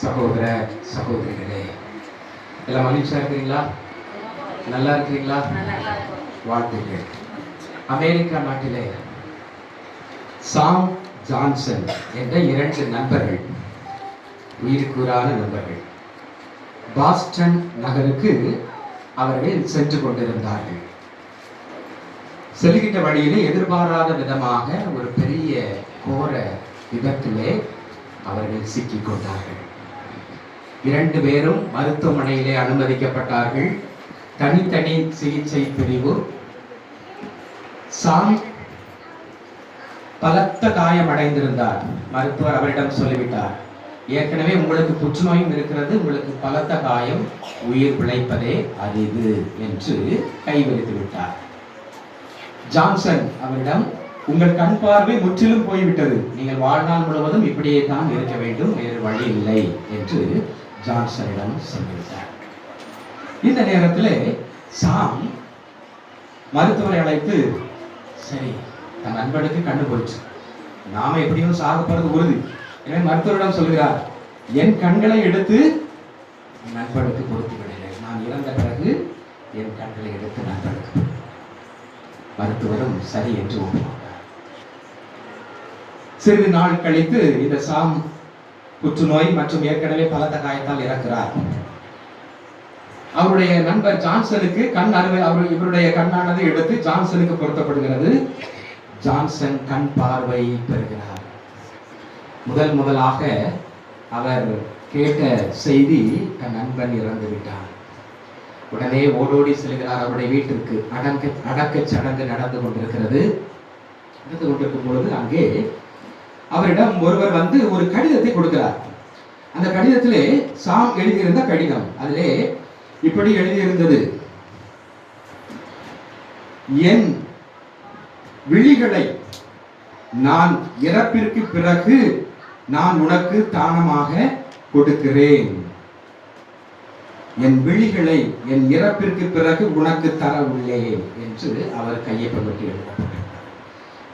சகோதர சகோதரிகளே, எல்லாம் மகிழ்ச்சியா இருக்கிறீங்களா? நல்லா இருக்கிறீங்களா? வாழ்த்துக்கள். அமெரிக்கா நாட்டிலே சாம் ஜான்சன் என்ற 2 நண்பர்கள், உயிருக்குறான நண்பர்கள், பாஸ்டன் நகருக்கு அவர்கள் சென்று கொண்டிருந்தார்கள். செல்கின்ற வழியிலே எதிர்பாராத விதமாக ஒரு பெரிய கோர விபத்திலே அவர்கள் சிக்கிக் கொண்டார்கள். 2 பேரும் மருத்துவமனையிலே அனுமதிக்கப்பட்டார்கள். தனித்தனி சிகிச்சை பிரிவு. சாம் பலத்த காயம் அடைந்திருந்தார். மருத்துவர் அவரிடம் சொல்லிவிட்டார், ஏற்கனவே உங்களுக்கு புற்றுநோயும் இருக்கிறது, உங்களுக்கு பலத்த காயம், உயிர் பிழைப்பதே அரிது என்று கைவிரித்து விட்டார். ஜான்சன் அவரிடம், உங்கள் கண் பார்வை முற்றிலும் போய்விட்டது, நீங்கள் வாழ்நாள் முழுவதும் இப்படியே தான் இருக்க வேண்டும், வேறு வழி இல்லை என்று ஜான்சனிடம் சொல்லிவிட்டார். இந்த நேரத்திலே சாம் மருத்துவரை அழைத்து, சரி, தன் நண்பனுக்கு கண்டு போயிடுச்சு, நாம எப்படியும் சாக போறது உறுதி, எனவே மருத்துவரிடம் சொல்கிறார், என் கண்களை எடுத்து நண்பனுக்கு கொடுத்து விடுகிறேன், நான் இறந்த பிறகு என் கண்களை எடுத்து நண்பனுக்கு. மருத்துவரும் சரி என்று ஒப்புக்கொண்டார். சிறிது நாள் கழித்து இந்த சாம் புற்றுநோய் மற்றும் ஏற்கனவே பலத்த காயத்தால் இறக்கிறார். அவருடைய நண்பர் ஜான்சனுக்கு கண் அறுவை, இவருடைய கண்ணானது எடுத்து ஜான்சனுக்கு பொருத்தப்படுகிறது. ஜான்சன் கண் பார்வை பெறுகிறார். முதலாக அவர் கேட்ட செய்தி, தன் நண்பன் இறந்து விட்டார். உடனே ஓடோடி செல்கிறார் அவருடைய வீட்டிற்கு. அடக்க சடங்கு நடந்து கொண்டிருக்கிறது. நடந்து கொண்டிருக்கும் பொழுது அங்கே அவரிடம் ஒருவர் வந்து ஒரு கடிதத்தை கொடுக்கிறார். அந்த கடிதத்திலே சாம் எழுதியிருந்த கடிதம். அதிலே இப்படி எழுதியிருந்தது, என் விழிகளை நான் இறப்பிற்கு பிறகு நான் உனக்கு தானமாக கொடுக்கிறேன். என் விழிகளை என் இறப்பிற்கு பிறகு உனக்கு தர உள்ளேன் என்று அவர் கையொப்பமிட்டு எழுதப்பட்டிருக்கிறார்.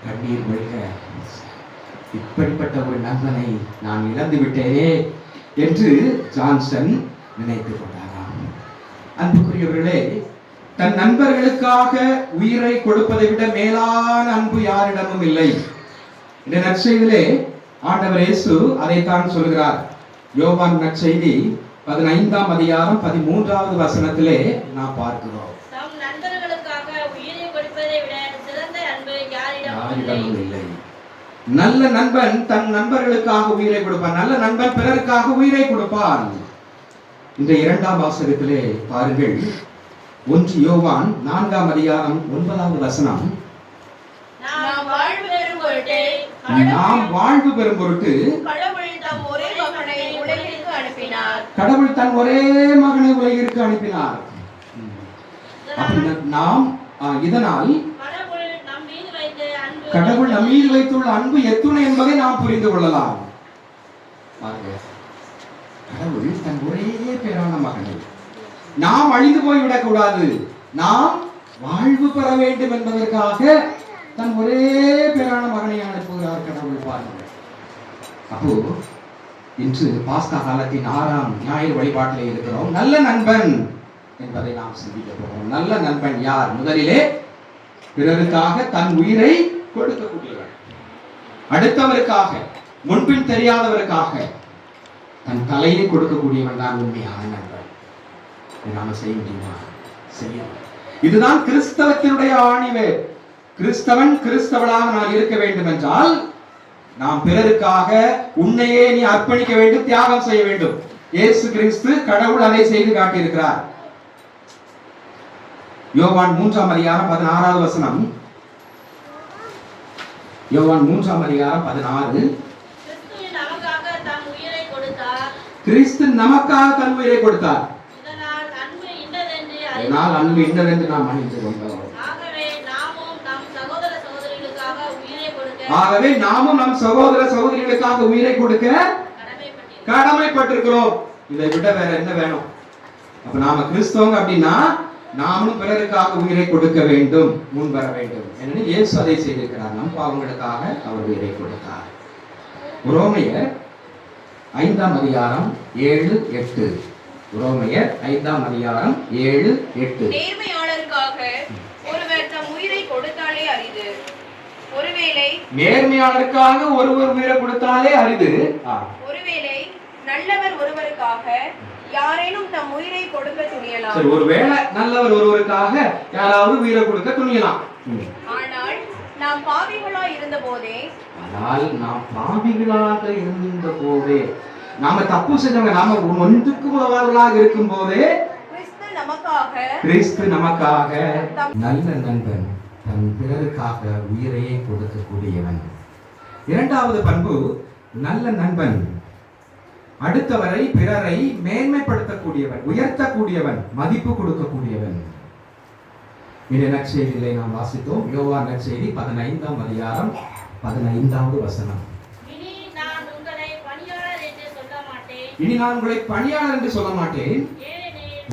கண்ணீர் மொழிக, இப்படிப்பட்ட ஒரு நண்பனை நான் இழந்து விட்டேனே என்று ஜான்சன் நினைத்துக் கொண்டாராம். அன்புக்குரியவர்களே, தன் நண்பர்களுக்காக உயிரை கொடுப்பதை விட மேலான அன்பு யாரிடமும் இல்லை. இந்த நற்செய்தியிலே ஆண்டவர் இயேசு அதைத்தான் சொல்கிறார். யோவான் நற்செய்தி 15ஆம் அதிகாரம் 13வது வசனத்திலே நாம் பார்க்கிறோம், தம் நண்பர்களுக்காக உயிரை கொடுப்பதை விட சிறந்த அன்பு யாரிடமும் இல்லை. நல்ல நண்பன் தன் நண்பர்களுக்காக உயிரை கொடுப்பான். நல்ல நண்பன் பிறருக்காக உயிரை கொடுப்பான். இந்த 2ஆம் வாசகத்திலே பாருங்கள், 1 யோவான் 4ஆம் அதிகாரம் 9வது வசனம், நாம் வாழ்வு பெறும் பொருட்டு கடவுள் தம் ஒரே மகனை உலகிற்கு அனுப்பினார். நாம் இதனால் கடவுள் நம் மீது வைத்துள்ள அன்பு எத்துணை என்பதை நாம் புரிந்து கொள்ளலாம். கடவுள் தன் ஒரே பேரான மகனை, நாம் அழிந்து போய்விடக் கூடாது, நாம் வாழ்வு பெற வேண்டும் என்பதற்காக தன் ஒரே பேரான மகனை அனுப்புகிறார் கடவுள். பாருங்கள், அப்போ இன்று பாஸ்கா காலத்தின் 6ஆம் ஞாயிறு வழிபாட்டிலே இருக்கிறோம். நல்ல நண்பன் என்பதை நாம் சிந்திக்க போகிறோம். நல்ல நண்பன் யார்? முதலிலே பிறருக்காக தன் உயிரை கொடுக்கக்கூடியவன், அடுத்தவருக்காக, முன்பின் தெரியாதவருக்காக தன் தலையை கொடுக்கக்கூடியவன் தான் உண்மையான நண்பன். நாம செய்ய முடியுமா? செய்ய. இதுதான் கிறிஸ்தவத்தினுடைய ஆணிவேர். கிறிஸ்தவன் கிறிஸ்தவனாக நான் இருக்க வேண்டும் என்றால் நாம் பிறருக்காக உன்னையே நீ அர்ப்பணிக்க வேண்டும், தியாகம் செய்ய வேண்டும். இயேசு கிறிஸ்து கடவுள் அதை செய்து காட்டியிருக்கிறார். யோவான் 3ஆம் அதிகாரம் 16வது வசனம், யோவான் 3ஆம் அதிகாரம் 16, கிறிஸ்து நமக்காக தன் உயிரை கொடுத்தார். இதனால் அன்பு இன்னதென்று நாம் அறிந்து கொண்டோம். ஆகவே நாமும் நம் சகோதர சகோதரிகளுக்காக உயிரை கொடுக்க கடமைப்பட்டிருக்கிறோம். இதை விட வேற என்ன வேணும்? அப்ப நாம கிறிஸ்தவங்க அப்படின்னா நாமும் பிறருக்காக உயிரை கொடுக்க வேண்டும், முன் வர வேண்டும். ஏனெனில் இயேசு அதை செய்திருக்கிறார். நம் பாவங்களுக்காக அவர் உயிரை கொடுத்தார். ரோமையர் 5ஆம் அதிகாரம் 7, 8. ரோமையர் 5ஆம் அதிகாரம் 7, 8. நேர்மையாளருக்காக ஒருவர் தம் உயிரை கொடுத்தாலே அரிது. ஒருவேளை நேர்மையாளருக்காக ஒருவர் உயிரை கொடுத்தாலே அரிது. ஒருவேளை நல்லவர் ஒருவருக்காக யாரேனும் தம் உயிரை கொடுக்க துணியலாம். சரி, ஒருவேளை நல்லவர் ஒருவருக்காக யாராவது உயிரை கொடுக்க துணியலாம். ஆனால் நாம் பாவிகளாய் இருந்த போதே நாம தப்பு செஞ்சவங்க, நாம ஒன்றுக்கு உதவாதவர்களாக இருக்கும் போதே கிறிஸ்து நமக்காக நல்ல நண்பன், தன் பிறருக்காக உயிரையே கொடுக்கக்கூடியவன். இரண்டாவது பண்பு, நல்ல நண்பன் அடுத்தவரை பிறரை மேன்மைப்படுத்தக்கூடியவன், உயர்த்தக்கூடியவன், மதிப்பு கொடுக்கக்கூடியவன். இந்த நற்செய்தியிலே நாம் வாசித்தோம். யோவான் நற்செய்தி 15ஆம் அதிகாரம் 15வது வசனம். இனி நான் உங்களை பணியாளர் என்று சொல்ல மாட்டேன், ஏனெனில்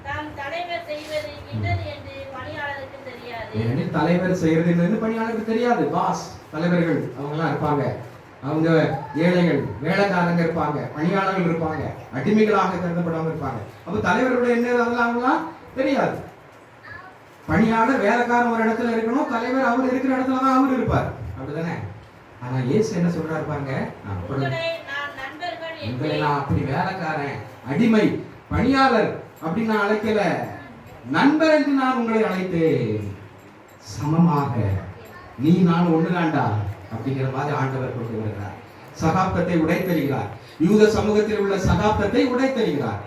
தாம் தலைவர் செய்வது இன்னது என்று பணியாளருக்கு தெரியாது. ஏனெனில் தலைவர் செய்யறது என்னன்னு பணியாளருக்கு தெரியாது. பாஸ், தலைவர்கள் அவங்கெல்லாம் இருப்பாங்க, அவங்க ஏழைகள், வேலைக்காரங்க இருப்பாங்க, பணியாளர்கள் இருப்பாங்க, அடிமைகளாக கருதப்படாம இருப்பாங்க. அப்ப தலைவருடைய என்ன அவங்களாம் தெரியாது. பணியாளர் வேலைக்காரன் ஒரு இடத்துல இருக்கணும், தலைவர் அவர் இருக்கிற இடத்துல தான் அவர் இருப்பார், அப்படிதானே? ஆனா இயேசு என்ன சொல்றாரு பாருங்க, உங்களை நான் அப்படி வேலைக்காரன், அடிமை, பணியாளர் அப்படின்னு நான் அழைக்கல, நண்பர் என்று நான் உங்களை அழைத்தேன். சமமாக நீ நான் ஒண்ணுதாண்டா அப்படிங்கிற மாதிரி ஆண்டவர் கொண்டு வருகிறார். சகாப்தத்தை உடைத்தெறிகிறார். யூத சமூகத்தில் உள்ள சகாப்தத்தை உடைத்தெறிகிறார்.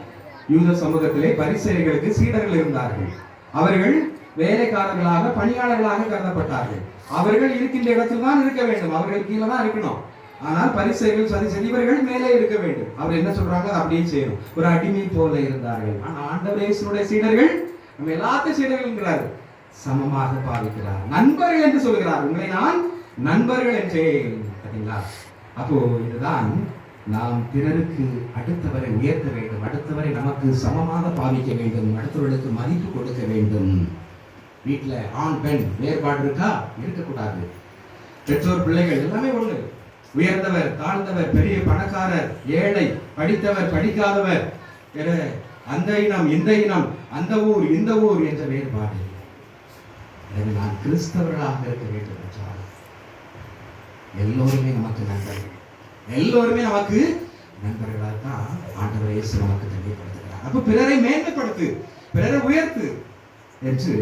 யூத சமூகத்திலே பரிசேயர்களுக்கு சீடர்கள் இருந்தார்கள். அவர்கள் வேலைக்காரர்களாக, பணியாளர்களாக கருதப்பட்டார்கள். அவர்கள் இருக்கின்ற இடத்தில் தான் இருக்க வேண்டும், அவர்கள் கீழே தான் இருக்கணும். ஆனால் பரிசேயர்கள் சரி இவர்கள் மேலே இருக்க வேண்டும். அவர் என்ன சொல்றாங்க அப்படியே செய்யணும். ஒரு அடிமை போல இருந்தார்கள். ஆனால் ஆண்டவர் இயேசுவுடைய சீடர்கள் நம்ம எல்லாத்தையும் சீடர்கள் என்கிறார், சமமாக பாவிக்கிறார். நண்பர்கள் என்று சொல்கிறார், உங்களை நான் நண்பர்கள் என்றேன். பார்த்தீங்களா? அப்போ இதுதான் நாம் பிறருக்கு அடுத்தவரை உயர்த்த வேண்டும், அடுத்தவரை நமக்கு சமமாக பாவிக்க வேண்டும், அடுத்தவர்களுக்கு மதிப்பு கொடுக்க வேண்டும். வீட்டுல ஆண் பெண் வேறுபாடு இருக்கா? இருக்கக்கூடாது. பெற்றோர் பிள்ளைகள் எல்லாமே ஒண்ணு. உயர்ந்தவர் தாழ்ந்தவர், பெரிய பணக்காரர் ஏழை, படித்தவர் படிக்காதவர், அந்த இனம் இந்த இனம், அந்த ஊர் இந்த ஊர் என்ற வேறுபாடு. எனவே நான் கிறிஸ்தவர்களாக இருக்க வேண்டும் என்றால் எல்லோருமே நமக்கு நண்பர்கள், எல்லோருமே நமக்கு நண்பர்களாக தான் ஆண்டவர் இயேசு நமக்கு தெரியப்படுத்துகிறார். அப்ப பிறரை மேன்மைப்படுத்து, பிறரை உயர்த்து என்று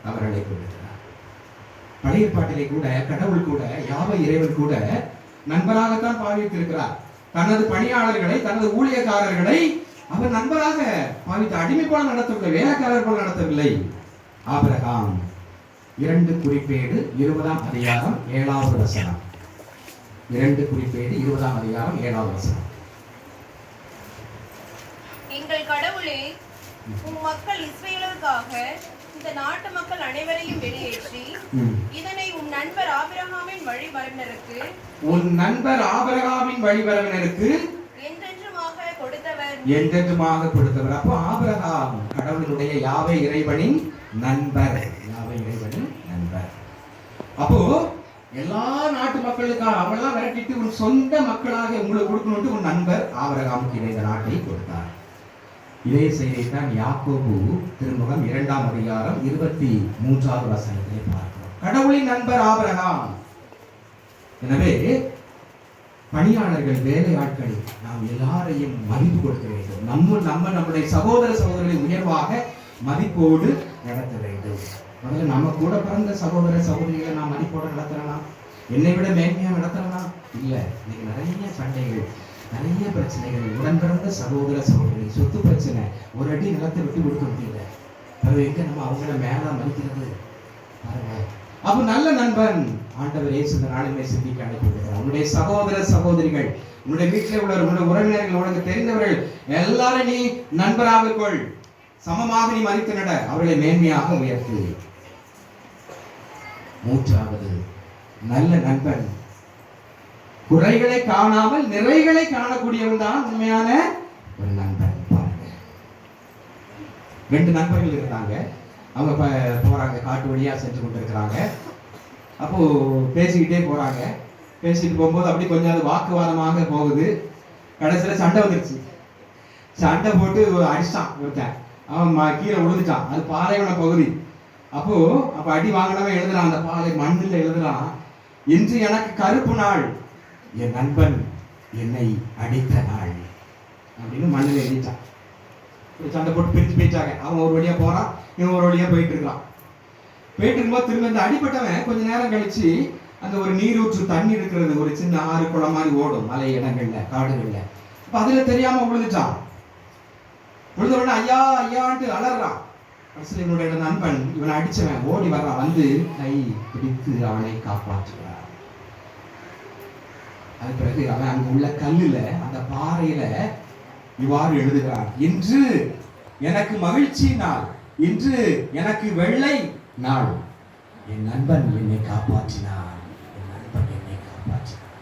அவர் அழைக்கிறார். பழைய பாட்டிலே கூட கடவுள் கூட யாவை இறைவன் கூட நண்பராகத்தான் பாவித்திருக்கிறார். தனது பணியாளர்களை, தனது ஊழியக்காரர்களை அவர் நண்பராக பாவித்த, அடிமை போல நடத்தவில்லை, வேலைக்காரர் போல நடத்தவில்லை. ஆபிரகாம் 2 குறிப்பேடு 20ஆம் அதிகாரம் 7வது வசனம். 2 குறிப்பேடு 20ஆம் அதிகாரம் 7வது வசனம். எங்கள் கடவுளே, உம் மக்கள் இஸ்ரவேலுக்காக இந்த நாட்டு மக்கள் அனைவரையும் வெளியேற்றி இதனை உன் நண்பர் ஆபிரகாமின் வழிமரபினருக்கு, உன் நண்பர் ஆபிரகாமின் வழிமரபினருக்கு என்றென்றுமாக கொடுத்தவர். அப்போ ஆபிரகாம் கடவுளுடைய யாவை இறைவனின் நண்பர், யாவை இறைவனின் நண்பர். அப்போ எல்லா நாட்டு மக்களுக்காக அவங்கெல்லாம் விரட்டிட்டு உன் சொந்த மக்களாக உங்களுக்கு கொடுக்கணும்னு உன் நண்பர் ஆபிரகாமுக்கு இந்த நாட்டை கொடுத்தார். இதே செய்திதான் யாக்கோபு திருமுகம் 2ஆம் அதிகாரம் 23வது வசனத்திலே பார்க்கிறோம். கடவுளின் நண்பர் ஆபிரகாம். எனவே பணியாளர்கள், வேலையாட்கள், நாம் எல்லாரையும் மதிப்பு கொடுக்க வேண்டும். நம்முடைய சகோதர சகோதரிகளை உயர்வாக மதிப்போடு நடத்த வேண்டும். முதல்ல நம்ம கூட பிறந்த சகோதர சகோதரிகளை நாம் மதிப்போடு நடத்தலாம், என்னை விட மேன்மையா நடத்தலாம் இல்ல. இன்னைக்கு நிறைய சண்டைகள், நிறைய பிரச்சனைகள், உடன் பிறந்த சகோதர சகோதரி, சொத்து பிரச்சனை, ஒரு அடி நிலத்தை விட்டு கொடுக்க முடியல. அது எங்க நம்ம அவங்கள மேல மதிக்கிறது பாருங்க. அப்ப நல்ல நண்பன் ஆண்டவர் இயேசு இந்த நாளிலே சிந்திக்க அனுப்பிவிடுகிறார். உன்னுடைய சகோதர சகோதரிகள், உன்னுடைய வீட்டில் உள்ள உன்னுடைய உறவினர்கள், உனக்கு தெரிந்தவர்கள் எல்லாரும் நீ நண்பராக கொள், சமமாக நீ மதித்து நட, அவர்களை மேன்மையாக உயர்த்து. 3வது நல்ல நண்பன் குறைகளை காணாமல் நிறைகளை காணக்கூடியவன் தான் உண்மையான ஒரு நண்பன். பாருங்க, 2 நண்பர்கள் இருந்தாங்க. அவங்க போறாங்க, காட்டு வழியா சென்று கொண்டு இருக்கிறாங்க. அப்போ பேசிக்கிட்டே போறாங்க. பேசிட்டு போகும்போது அப்படி கொஞ்சம் அது வாக்குவாதமாக போகுது. கடைசியில சண்டை வந்துருச்சு. சண்டை போட்டு அடிச்சான் ஒருத்தன், அவன் கீழே விழுந்துட்டான். அது பாலைவன பகுதி. அப்போ அடி வாங்கினவன் எழுதுறான், அந்த பாலை மண்ணில் எழுதுறான், இன்று எனக்கு கருப்பு நாள், என் நண்பன் என்னை அடித்த நாள் அப்படின்னு மண்ணில் எழுதிட்டான். சண்டை போட்டு பிரிச்சு போயிட்டாங்க. அவன் ஒரு வழியா போறான், இவன் ஒரு வழியா போயிட்டு இருக்கான். போயிட்டு இருக்கும்போது திரும்ப இந்த அடிப்பட்டவன் கொஞ்ச நேரம் கழிச்சு அந்த ஒரு நீரூற்று தண்ணி இருக்கிறது, ஒரு சின்ன ஆறு குளம் மாதிரி ஓடும் மலை இடங்கள்ல காடுகள்ல. அப்ப அதுல தெரியாம விழுந்துட்டான். விழுந்த உடனே ஐயா ஐயான்ட்டு அலறான். கடைசியில் இவனுடைய நண்பன் இவனை அடிச்சவன் ஓடி வர்றான், வந்து கை பிடித்து அவனை காப்பாற்றுகிறான். அது பிறகு அவன் அங்க உள்ள கல்லுல அந்த பாறையில இவ்வாறு எழுதுகிறான், இன்று எனக்கு மகிழ்ச்சி நாள், இன்று எனக்கு வெள்ளை நாள், என் நண்பன் என்னை காப்பாற்றினான், என் நண்பன் என்னை காப்பாற்றினான்.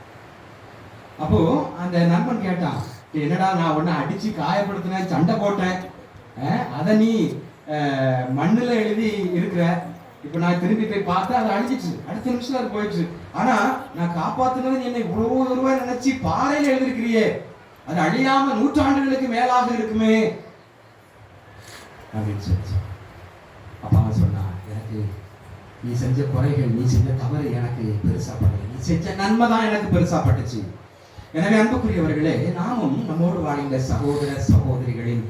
அப்போ அந்த நண்பன் கேட்டான், என்னடா நான் உன்னை அடிச்சு காயப்படுத்தினேன், சண்டை போட்டேன், அதை நீ மண்ணுல எழுதி இருக்கிற, இப்ப நான் திரும்பி போய் பார்த்தா அதை அழிஞ்சிச்சு, அடுத்த நிமிஷம் அது போயிடுச்சு. ஆனா நான் காப்பாத்தினது என்னை இவ்வளவு தூரமா நினைச்சு பாறையில எழுதிருக்கிறியே, அது அழியாம நூற்றாண்டுகளுக்கு மேலாக இருக்குமே அப்படின்னு சொல்லி. அப்ப அவன் சொன்னான், எனக்கு நீ செஞ்ச குறைகள், நீ செஞ்ச தவறு எனக்கு பெருசா படல, நீ செஞ்ச நன்மை தான் எனக்கு பெருசா பட்டுச்சு. எனவே அன்புக்குரியவர்களே, நாமும் நம்மோடு வாழ்ந்த சகோதர சகோதரிகளின்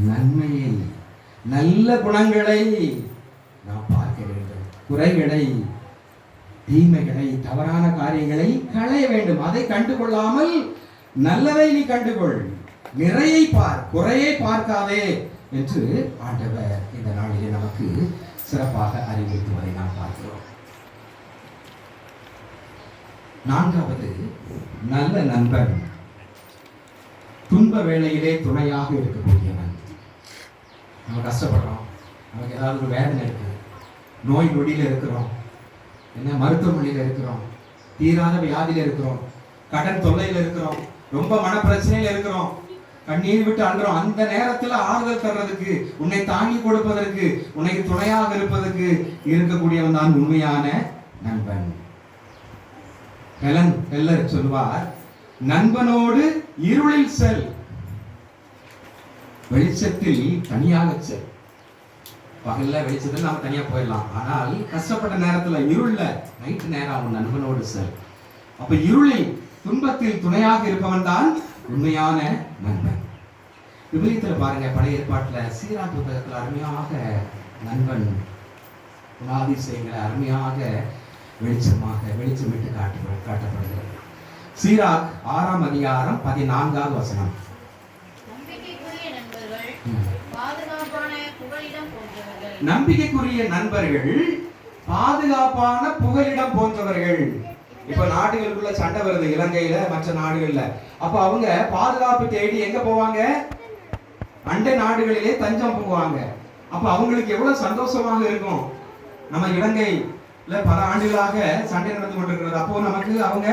நன்மையை, நல்ல குணங்களை நாம் பார்க்க வேண்டும். குறைகளை, தீமைகளை, தவறான காரியங்களை களைய வேண்டும். அதை கண்டுகொள்ளாமல் நல்லதை நீ கண்டுகொள், நிறையை பார், குறையை பார்க்காதே என்று ஆண்டவர் இந்த நாளிலே நமக்கு சிறப்பாக அறிவுறுத்துவதை நாம் பார்க்கிறோம். நான்காவது, நல்ல நண்பன் துன்ப வேளையிலே துணையாக இருக்கக்கூடியவன். நம்ம கஷ்டப்படுறோம், நமக்கு ஏதாவது ஒரு வேதனை இருக்கு, நோய் நொடியில இருக்கிறோம், என்ன மருத்துவமனையில இருக்கிறோம், தீராத வியாதியில இருக்கிறோம், கடன் தொல்லையில இருக்கிறோம், ரொம்ப மன பிரச்சனையில இருக்கிறோம், கண்ணீர் விட்டு அழுறோம். அந்த நேரத்துல ஆறுதல் தர்றதுக்கு, உன்னை தாங்கி கொடுப்பதற்கு, உனக்கு துணையாக இருப்பதற்கு இருக்கக்கூடியவன் தான் உண்மையான நண்பன். ஹெலன் கெல்லர் சொல்வார், நண்பனோடு இருளில் செல், வெளிச்சத்தில் தனியாக செல். பகல்ல வெளிச்சத்தில் நாம தனியா போயிடலாம், ஆனால் கஷ்டப்பட்ட நேரத்துல இருள்ல நைட்டு நேரம் அவன் நண்பனோடு செல். அப்ப இருளில் துன்பத்தில் துணையாக இருப்பவன் தான் உண்மையான நண்பன். விபரீதத்தில் பாருங்க, பழைய ஏற்பாட்டுல சீரா புத்தகத்துல அருமையாக நண்பன் குணாதிசயங்களை அருமையாக வெளிச்சமிட்டு காட்டப்படுகிறது. சீராக் 6ஆம் அதிகாரம் 14வது வசனம். நம்பிக்கைக்குரிய நண்பர்கள் பாதுகாப்பான புகலிடம் போன்றவர்கள். இப்ப நாடுகளுக்குள்ள சண்டை வருது, இலங்கையில மற்ற நாடுகள்ல. அப்ப அவங்க பாதுகாப்பு தேடி எங்க போவாங்க? அண்டை நாடுகளிலே தஞ்சம் போவாங்க. அப்ப அவங்களுக்கு எவ்வளவு சந்தோஷமாக இருக்கும். நம்ம இலங்கையில பல ஆண்டுகளாக சண்டை நடந்து கொண்டிருக்கிறது. அப்போ நமக்கு அவங்க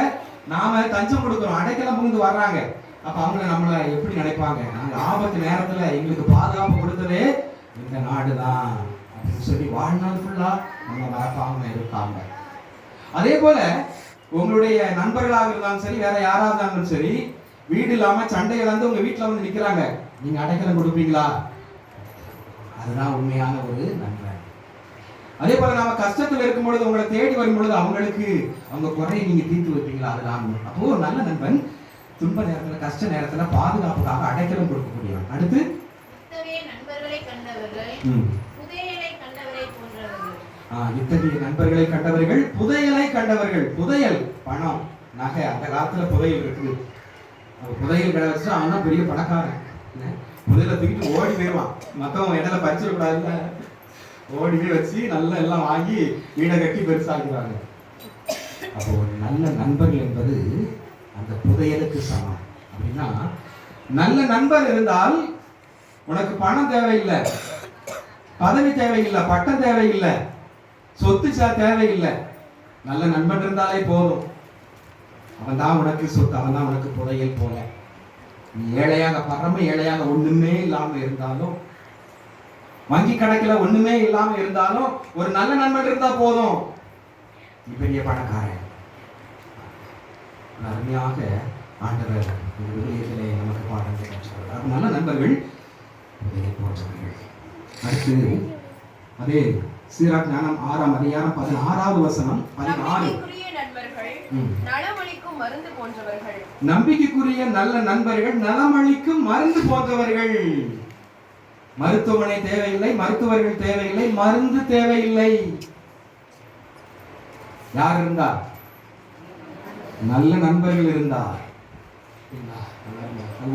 நாம தஞ்சம் கொடுக்கிறோம், அடைக்கலம் புகுந்து வர்றாங்க. அப்ப அவங்க நம்மள எப்படி நினைப்பாங்க? நாங்க ஆபத்து நேரத்துல எங்களுக்கு பாதுகாப்பு கொடுத்ததே இந்த நாடுதான் அப்படின்னு சொல்லி வாழ்நாள் ஃபுல்லா நம்ம மறக்காம இருக்காங்க. அதே போல உங்களுடைய நண்பர்களாக இருந்தாலும் சரி, வேற யாராக இருந்தாலும் சரி, வீடு இல்லாம சண்டை இழந்து உங்க வீட்டுல வந்து நிக்கிறாங்க, நீங்க அடைக்கலம் கொடுப்பீங்களா? அதுதான் உண்மையான ஒரு நண்பன். அதே போல நாம கஷ்டத்துல இருக்கும் பொழுது, உங்களை தேடி வரும் பொழுது அவங்களுக்கு அவங்க குறையை நீங்க தீர்த்து வைப்பீங்களா? அதுதான். அப்போ நல்ல நண்பன் துன்ப நேரத்துல, கஷ்ட நேரத்துல பாதுகாப்புக்காக அடைக்கலம் கொடுக்கக்கூடியவன். அடுத்து, இத்தகைய நண்பர்களை கண்டவர்கள் புதையலை கண்டவர்கள். புதையல் பணம், நகை. அந்த காலத்துல புதையல் இருக்குது. புதையல் கடை வச்சு அவன் பெரிய பணக்காரன். புதையலை தூக்கிட்டு ஓடி போயிடுவான், மத்தவங்க இடையில பறிச்சிடக்கூடாதுல்ல, ஓடி போய் வச்சு நல்லா எல்லாம் வாங்கி வீடை கட்டி பெருசாக்குறாங்க. அப்போ நல்ல நண்பர்கள் என்பது அந்த புதையலுக்கு சமம். அப்படின்னா நல்ல நண்பர் இருந்தால் உனக்கு பணம் தேவையில்லை, பதவி தேவையில்லை, பட்டம் தேவையில்லை, சொத்து தேவையில்லை. நல்ல நண்பன் இருந்தாலே போதும். அவன் தான் உனக்கு சொத்து, அவன் தான் உனக்கு புதையல் போல. நீ ஏழையாக, பரம ஏழையாக ஒண்ணுமே இல்லாம இருந்தாலும், வங்கி கணக்கில் ஒண்ணுமே இல்லாம இருந்தாலும், ஒரு நல்ல நண்பன் இருந்தா போதும், நீ பெரிய பணக்காரன். அருமையாக ஆண்டவர் விடயத்திலே பாடங்களை கற்றுக்கொள்வார். நல்ல நண்பர்கள் இதை போன்றவர்கள். அடுத்து அதே சீராக் ஞானம் 6ஆம் அதிகாரம் 16வது வசனம் 16. நலமளிக்கும் மருந்து போன்றவர்கள். நம்பிக்கைக்குரிய நல்ல நண்பர்கள் நலமளிக்கும் மருந்து போன்றவர்கள். மருத்துவமனை தேவையில்லை, மருத்துவர்கள் தேவையில்லை, மருந்து தேவையில்லை. யார் இருந்தா? நல்ல நண்பர்கள் இருந்தா.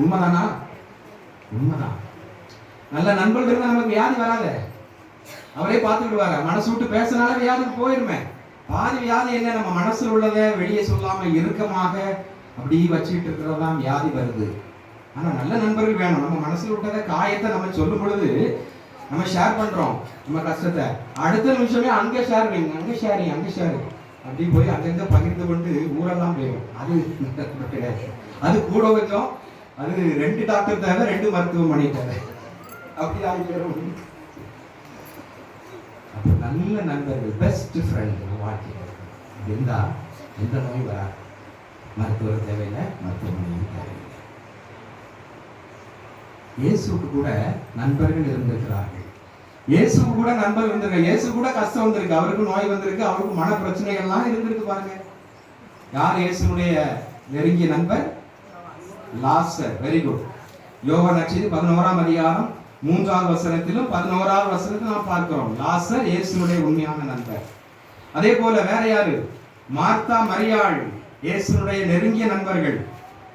உண்மைதானா? உண்மைதான். நல்ல நண்பர்கள் இருந்தா நமக்கு வியாதி வராத. அவரே பார்த்துக்கிடுவாங்க. மனசு விட்டு பேசினாலே வியாதி போயிருமே. பாதி வியாதி என்ன, நம்ம மனசுல உள்ளதை வெளியே சொல்லாம இறுக்கமாக அப்படி வச்சுக்கிட்டு இருக்கிறதான் வியாதி வருது. ஆனா நல்ல நண்பர்கள் வேணும். நம்ம மனசுல விட்டதை காயத்தை நம்ம சொல்லும் பொழுது நம்ம ஷேர் பண்றோம் நம்ம கஷ்டத்தை. அடுத்த நிமிஷமே அங்க ஷேரிங் அப்படி போய் அங்கங்க பகிர்ந்து கொண்டு ஊரெல்லாம் போயிடும். அது கிடையாது. அது கூட வச்சோம். அது 2 டாக்டர் தேவை, 2 மருத்துவமனை தேவை. அப்படி ஆகிடும். அப்போ நல்ல நண்பர்கள், பெஸ்ட் ஃப்ரெண்ட் வாழ்க்கையில் இருந்தா எந்த நோய் வராது. மருத்துவர் தேவையில்லை, மருத்துவமனையும் தேவையில்லை. இயேசுக்கு கூட நண்பர்கள் இருந்திருக்கிறார்கள். இயேசுக்கு கூட நண்பர் இருந்திருக்காங்க. இயேசு கூட கஷ்டம் வந்திருக்கு, அவருக்கு நோய் வந்திருக்கு, அவருக்கு மன பிரச்சனைகள்லாம் இருந்திருக்கு. பாருங்க, யார் இயேசுடைய நெருங்கிய நண்பர்? லாசர். Very good. யோவான் நற்செய்தி 11ஆம் அதிகாரம் 3வது வசனத்திலும் 11வது வசனத்திலும் நாம் பார்க்கிறோம் லாசர் இயேசுடைய உண்மையான நண்பர். அதே போல வேற யாரு? மார்த்தா, மரியாள் இயேசுடைய நெருங்கிய நண்பர்கள்.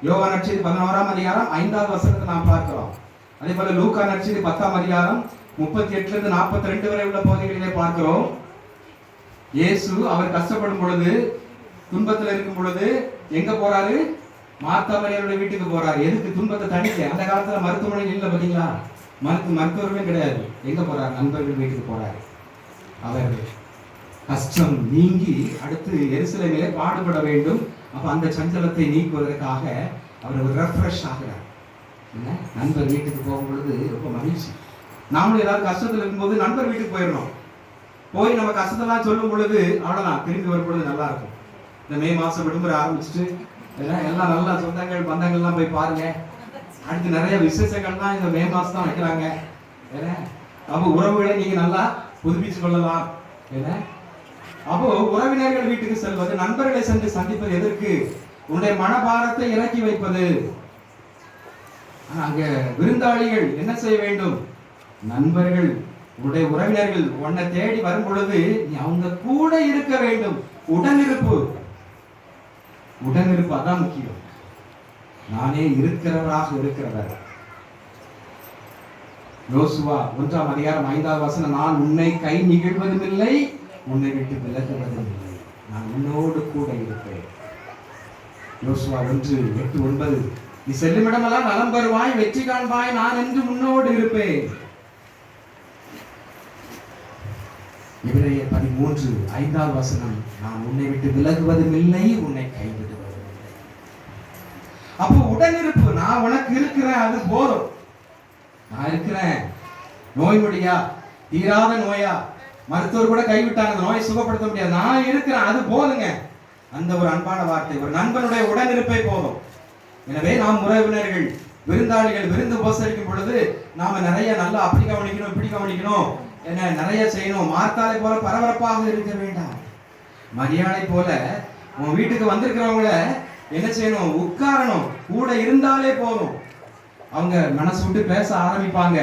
யோவான் நற்செய்தி 11ஆம் அதிகாரம் 5வது வசனத்தை நாம் பார்க்கிறோம். அதே போல லூக்கா நற்செய்தி 10ஆம் அதிகாரம் 38 இருந்து 42 வரை உள்ள பகுதிகளிலே பார்க்கிறோம். இயேசு அவர் கஷ்டப்படும் பொழுது, துன்பத்தில் இருக்கும் பொழுது எங்க போறாரு? மார்த்தா மரியாளுடைய வீட்டுக்கு போறாரு. எதுக்கு? துன்பத்தை தணிக்க. அந்த காலத்துல மருத்துவமனை இல்லை பாத்தீங்களா? மருத்துவருமே கிடையாது. எங்க போறாரு? நண்பர்கள் வீட்டுக்கு போறாரு. அவர் கஷ்டம் நீங்கி அடுத்து எருசலேமிலே பாடுபட வேண்டும். அப்ப அந்த சஞ்சலத்தை நீக்குவதற்காக அவர் ஒரு ரெஃப்ரெஷ் ஆகிறார். நண்பர் வீட்டுக்கு போகும் பொழுது ரொம்ப மகிழ்ச்சி. நாமளும் ஏதாவது கஷ்டத்தில் இருக்கும்போது நண்பர் வீட்டுக்கு போயிடணும். போய் நம்ம கஷ்டத்தெல்லாம் சொல்லும் பொழுது அவ்வளவுதான், திரும்பி வரும் பொழுது நல்லா இருக்கும். இந்த மே மாசம் விடுமுறை ஆரம்பிச்சுட்டு எல்லாம் நல்லா சொந்தங்கள் பந்தங்கள்லாம் போய் பாருங்க. அடுத்து நிறைய விசேஷங்கள் தான் இந்த மே மாசம் தான் வைக்கிறாங்க. அப்போ உறவுகளை நீங்க நல்லா புதுப்பிச்சு கொள்ளலாம். அப்போ உறவினர்கள் வீட்டுக்கு செல்வது, நண்பர்களை சென்று சந்திப்பது எதற்கு? உன்னுடைய மனபாரத்தை இறக்கி வைப்பது. அங்க விருந்தாளிகள் என்ன செய்ய வேண்டும்? நண்பர்கள், உன்னுடைய உறவினர்கள் உன்னை தேடி வரும் பொழுது நீ அவங்க கூட இருக்க வேண்டும். உடனிருப்பு அதான் முக்கியம். நானே இருக்கிறவராக இருக்கிறவர். யோசுவா 1ஆம் அதிகாரம் 5வது வசனம், நான் உன்னை கை நிகழ்வதும் இல்லை, உன்னை விட்டு விலகுவதும் இல்லை, நான் உன்னோடு கூட இருப்பேன். யோசுவா 1:8-9, நீ செல்லுமிடமெல்லாம் நலம் பெறுவாய், வெற்றி காண்பாய், நான் என்று உன்னோடு இருப்பேன். எபிரேயர் 13:5வது வசனம், நான் உன்னை விட்டு விலகுவதும் இல்லை, உன்னை கைவிடுவதும் இல்லை. அப்போ உடனிருப்பு, நான் உனக்கு இருக்கிறேன், அது போதும். நான் இருக்கிறேன். நோய் முடியா, தீராத நோயா, மருத்துவர் கூட கைவிட்டாங்க, அந்த நோயை சுகப்படுத்த முடியாது, நான் இருக்கிறேன், அது போதுங்க. அந்த ஒரு அன்பான வார்த்தை, ஒரு நண்பனுடைய உடனிருப்பை போதும். எனவே நாம் உறவினர்கள், விருந்தாளிகள் விருந்து உபசரிக்கும் பொழுது நாம நிறைய நல்லா அப்படி கவனிக்கணும், இப்படி கவனிக்கணும், என்ன நிறைய செய்யணும். மார்த்தாளை போல பரபரப்பாக இருக்க வேண்டாம். மரியாதை போல உன் வீட்டுக்கு வந்திருக்கிறவங்கள என்ன செய்யணும்? உட்காரணும், கூட இருந்தாலே போதும். அவங்க மனசு விட்டு பேச ஆரம்பிப்பாங்க.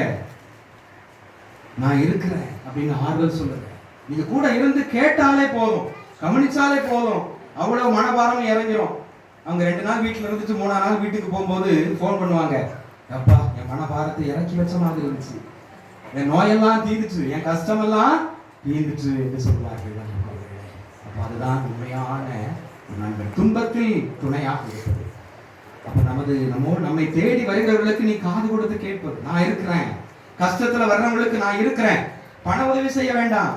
நான் இருக்கிறேன் அப்படின்னு ஆறுதல் சொல்லுங்க. நீங்க கூட இருந்து கேட்டாலே போதும், கவனிச்சாலே போதும், அவ்வளவு மனபாரம் இறங்கிரும். அவங்க 2 நாள் வீட்டுல இருந்துட்டு 3ஆம் நாள் வீட்டுக்கு போகும்போது போன் பண்ணுவாங்க, அப்பா என் மனபாரத்தை இறக்கி வச்ச மாதிரி இருந்துச்சு, என் நோயெல்லாம் தீர்ந்துச்சு, என் கஷ்டமெல்லாம் தீர்ந்துச்சு என்று சொல்வார்கள். அப்போ அதுதான் உண்மையான நண்பன், துன்பத்தில் துணையாக இருப்பது. அப்ப நம்மை தேடி வருகிறவர்களுக்கு நீ காது கொடுத்து கேட்பது. நான் இருக்கிறேன். கஷ்டத்துல வர்றவங்களுக்கு நான் இருக்கிறேன். பண உதவி செய்ய வேண்டாம்,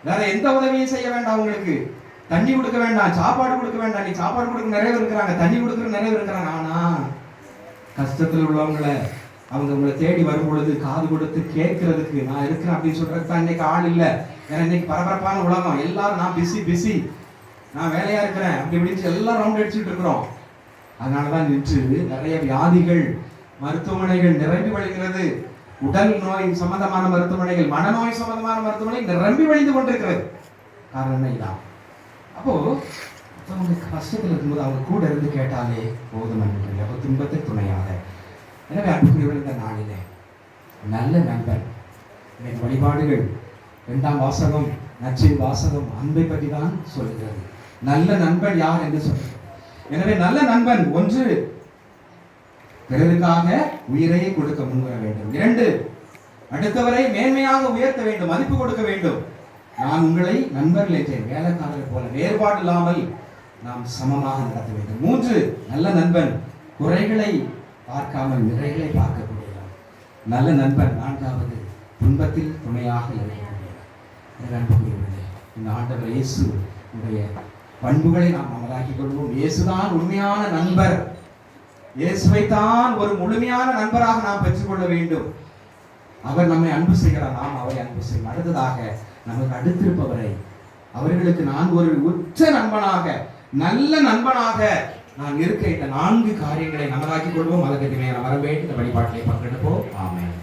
வேற எந்த உதவியும் செய்ய வேண்டாம். உங்களுக்கு தண்ணி கொடுக்க வேண்டாம், சாப்பாடு கொடுக்க வேண்டாம். நீ சாப்பாடு கொடுக்க நிறைய இருக்கிறாங்க, தண்ணி கொடுக்குற நிறைய இருக்கிறாங்க. ஆனா கஷ்டத்தில் உள்ளவங்களை அவங்க உங்களை தேடி வரும் பொழுது காது கொடுத்து கேட்கறதுக்கு நான் இருக்கிறேன் அப்படின்னு சொல்றதுக்கு தான் இன்னைக்கு ஆள் இல்லை. ஏன்னா இன்னைக்கு பரபரப்பான உலகம், எல்லாரும் நான் பிஸி, நான் வேலையா இருக்கிறேன் அப்படி இப்படின்னு எல்லாம் ரவுண்ட் அடிச்சுட்டு இருக்கிறோம். அதனாலதான் நின்று நிறைய வியாதிகள் மருத்துவமனைகள் நிரம்பி வழிகிறது. உடல் நோய் சம்பந்தமான மருத்துவமனைகள், மனநோய் சம்பந்தமான மருத்துவமனை நிரம்பி வழிந்து கொண்டிருக்கிறது. காரணம் இதான். அப்போ அவங்க கஷ்டத்தில் இருக்கும்போது அவங்க கூட இருந்து கேட்டாலே போதும் என்று அப்போ துன்பத்தை துணையாக. எனவே அன்புக்குரியவர்கள், இந்த நாளிலே நல்ல நண்பன் வழிபாடுகள் 2ஆம் வாசகம், நற்செய்தி வாசகம் அன்பை பற்றி தான் சொல்கிறது. நல்ல நண்பன் யார் என்று சொல்கிறது. எனவே நல்ல நண்பன் 1, பிறருக்காக உயிரையே கொடுக்க முன்வர வேண்டும். 2, அடுத்தவரை மேன்மையாக உயர்த்த வேண்டும், மதிப்பு கொடுக்க வேண்டும். நான் உங்களை நண்பர்கள் என்றேன், வேலைக்காரர்கள் போல வேறுபாடு இல்லாமல் நாம் சமமாக நடத்த வேண்டும். 3, நல்ல நண்பன் குறைகளை பார்க்காமல் நிறைகளை பார்க்கக்கூடியவர். நல்ல நண்பன் 4வது துன்பத்தில் துணையாக இருக்கக்கூடியவர். இந்த ஆண்டவர் இயேசு உடைய பண்புகளை நாம் அமலாக்கிக் கொள்வோம். இயேசுதான் உண்மையான நண்பர். இயேசுவை தான் ஒரு முழுமையான நண்பராக நாம் பெற்றுக்கொள்ள வேண்டும். அவர் நம்மை அன்பு செய்கிறார், நாம் அவரை அன்பு செய்யும். அடுத்ததாக நமக்கு அடுத்திருப்பவரை அவர்களுக்கு நான் ஒரு உற்ற நண்பனாக, நல்ல நண்பனாக நான் இருக்க இந்த 4 காரியங்களை நமதாக்கிக் கொள்வோம். அதற்கு மேல வர வேண்டும். இந்த வழிபாட்டிலே பங்கெடுப்போம். ஆமென்.